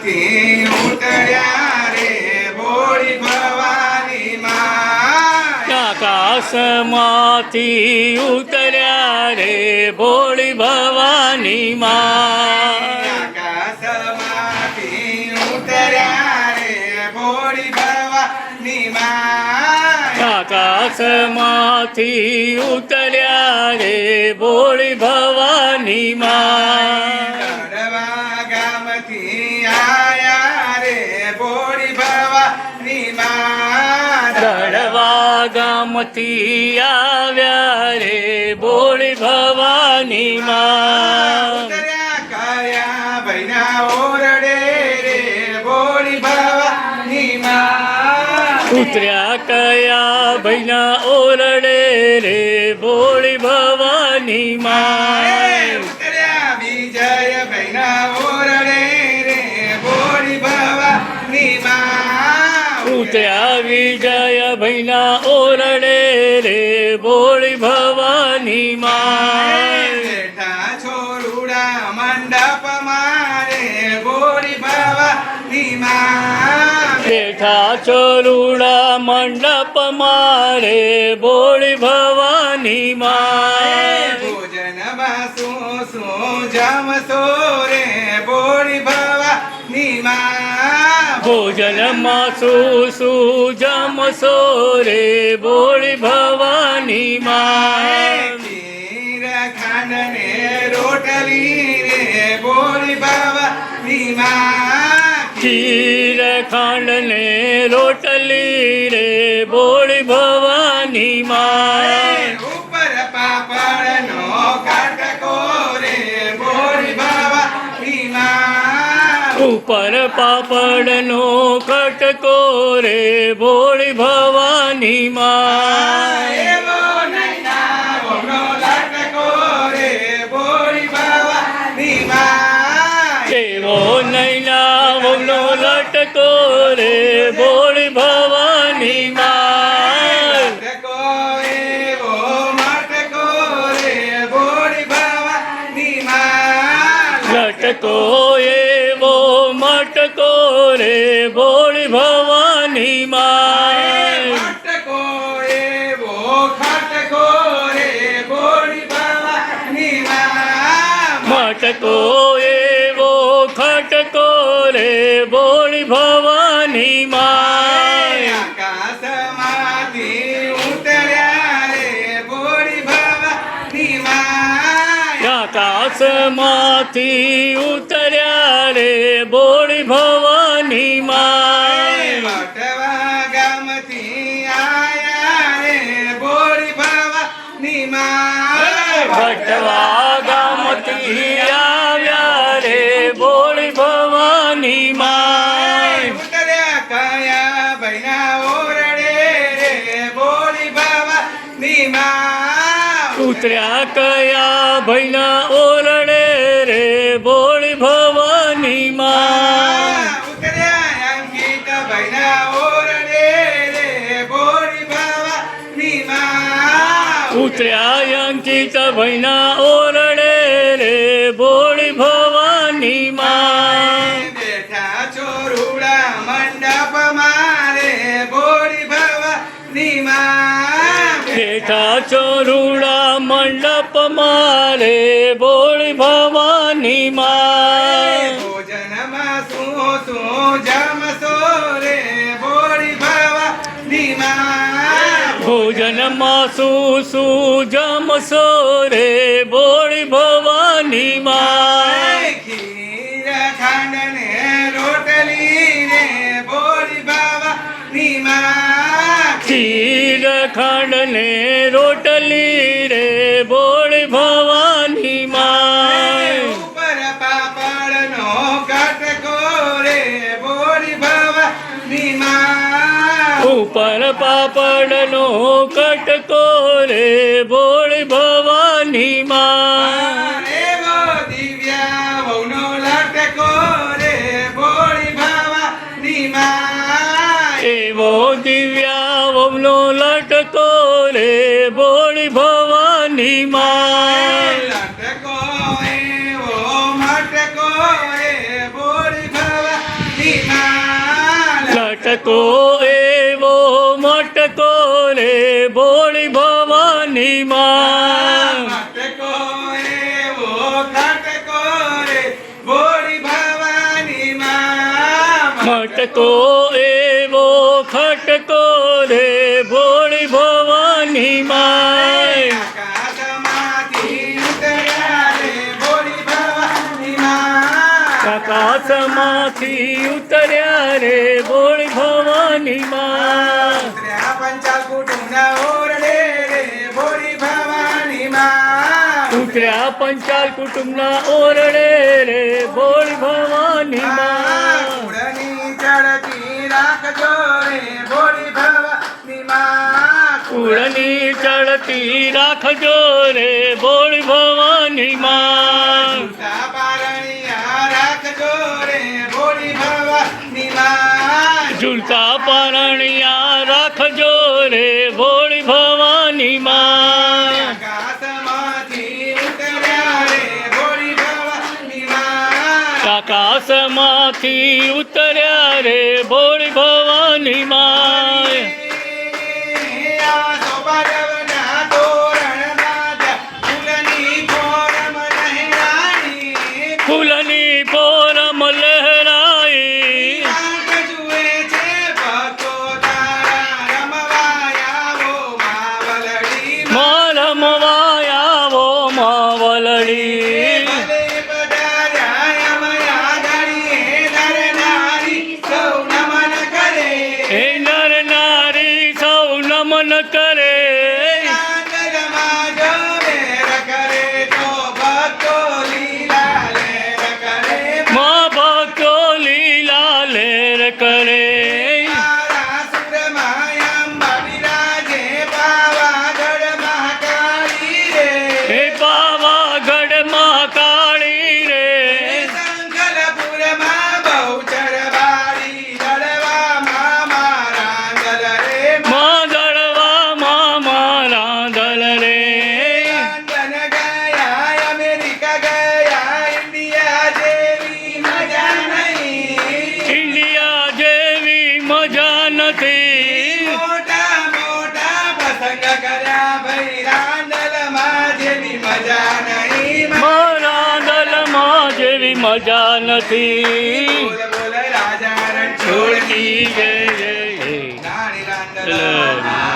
આકાશમાંથી ઉતર્યા રે ભોળી ભવાની માં આકાશમાંથી ઉતર્યા રે ભોળી ભવાની માં આકાશમાંથી ઉતર્યા રે ભોળી ભવાની માં આકાશમાંથી ઉતર્યા રે ભોળી ભવાની માં દડવા ગામથી આયા રે ભોળી ભવાની માં દડવા ગામથી આવ્યા રે ભોળી ભવાની માં ઉતર્યા કયા ભૈના ઓરડે રે ભોળી ભવાની માં ઉતર્યા કયા ભૈના ઓરડે રે ભોળી ભવાની માં ઉતર્યા વિજય ભૈના ઓરડે રે ભોળી ભવાની માં ઉતર્યા વિજય ભૈના ઓરડે રે ભોળી ભવાની માં બેઠા છોરુડા મંડપ મારે ભોળી ભવાની માં બેઠા ચોરુડા મંડપ મારે ભોળી ભવાની માં ભોજનમાં શું જમશો રે ભોળી ભવાની માં ભોજનમાં શું જમશો રે ભોળી ભવાની માં ખીર ખાંડ ને રોટલી રે ભોળી ભવાની માં ખીર ખાંડ ને રોટલી રે ભોળી ભવાની માં ઉપર પાપડ નો કાટકો રે ભોળી ભવાની માં ઉપર પાપડનો કટકો રે ભોળી ભવાની માં એવો નૈના વમનો લાટકો રે ભોળી ભવાની માં એવો નૈના વહુનો લટકો રે ભોળી ભવાની માં લાટકો એવો માટકો રે ભોળી ભવાની માં લટકો એવો મટકો રે ભોળી ભવાની માં માટકો એવો ખાટકો રે ભોળી ભવાની માં મટકો એવો ખટકો રે ભોળી ભવાની માં આકાશમાંથી ઉતર્યા રે ભોળી ભવાની માં આકાશમાંથી ઉતર્યા રે ભોળી ભવાની માં વટવા ગામથી આયા રે ભોળી ભવાની માં ભટવા ગામથી આવ્યા રે ભોળી ભવાની માં ઉતર્યા કયા ભૈના ઓરડે રે ભોળી ભવાની માં ઉતર્યા કયા ભૈના ઓરડે રે ભોળી ભવાની માં ઉતર્યા અંકિત ભૈના ઓરડે રે ભોળી ભવાની માં ઉતર્યા અંકિત ભૈના ઓરડે રે ભોળી ભવાની માં બેઠા ચોરુડા મંડપ મારે ભોળી ભવાની માં બેઠા ચોરુડા મંડપ મારે ભોળી ભવાની માં ભોજનમાં શું જમશો રે ભોળી ભવાની માં ભોજનમાં શું જમશો રે ભોળી ભવાની માં ખીર ખાંડ ને રોટલી રે ભોળી ભવાની માં ખીર ખાંડ ને રોટલી રે ભોળી ભવાની માં ઉપર પાપડ નો કાટકો રે ભોળી ભવાની માં ઉપર પાપડનો કટકો રે ભોળી ભવાની માં એવો દિવ્યા વહુનો લાટકો રે ભોળી ભવાની માં એવો દિવ્યા વહુનો લટકો રે ભોળી ભવાની માં લાટકો એવો માટકો રે ભોળી ભવાની મટકો એવો મટકો રે ભોળી ભવાની માં મટકો એવો ખટકો રે ભોળી ભવાની માં મટકો એવો ખટકો રે ભોળી ભવાની માં આકાશમાંથી ઉતર્યા રે ભોળી ભવાની માં આકાશમાંથી ઉતર્યા રે ભોળી ભવાની માં ઉતર્યા પંચાલ કુટુંબના ઓરડે રે ભોળી ભવાની માં ઉતર્યા પંચાલ કુટુંબના ઓરડે રે ભોળી ભવાની માં કુળની ચડતી રાખજો રે ભોળી ભવાની માં કુળની ચડતી રાખજો રે ભોળી ભવાની માં ઝૂલતા પારણિયા રાખજો રે ભોળી ભવાની માં ઝૂલતા પારણિયા રાખજો રે ભોળી ભવાની માં આકાશમાંથી ઉતર્યા રે ભોળી ભવાની માં આકાશમાંથી ઉતર્યા રે ભોળી ભવાની માં આ સોપાડવના તોરણ બાંધ્યા ફૂલની ફોરમ લહેરાણી ફૂલની પોરમ લહેરાઈ રાગ જુએ છે ભક્તો તારા રમવાયાવો માવલડી મારમવાયાવો માવલડી ભલે પધાર્યા અમયા ગાડીએ નર નારી સૌ નમન કરે હે નર નારી સૌ નમન કરે આંગણમાં જો વેર કરે તો ભક્તો લીલા લેર કરે મા ભક્તો લીલા લેર કરે મારા સુરમાં અંબા બિરાજે પાવાગઢમાં કાળી રે હે પાવાગઢમાં કાળી રે સંખલપુરમાં બહુચર બારી દળવામાં મારા દલ રે દળવામાં મારા દલ રે લંડન ગયા અમેરિકા ગયા ઇન્ડિયા જેવી મજા નહીં ઇન્ડિયા જેવી મજા નથી મોટા મોટા પ્રસંગ કર્યા ભાઈ રાંદલમાં જેવી મજા નહીં મારા દલમાં જેવી મજા નથી બોલ બોલ રાજા રણછોડની છોડની જય જય જય રાણી રાંદલ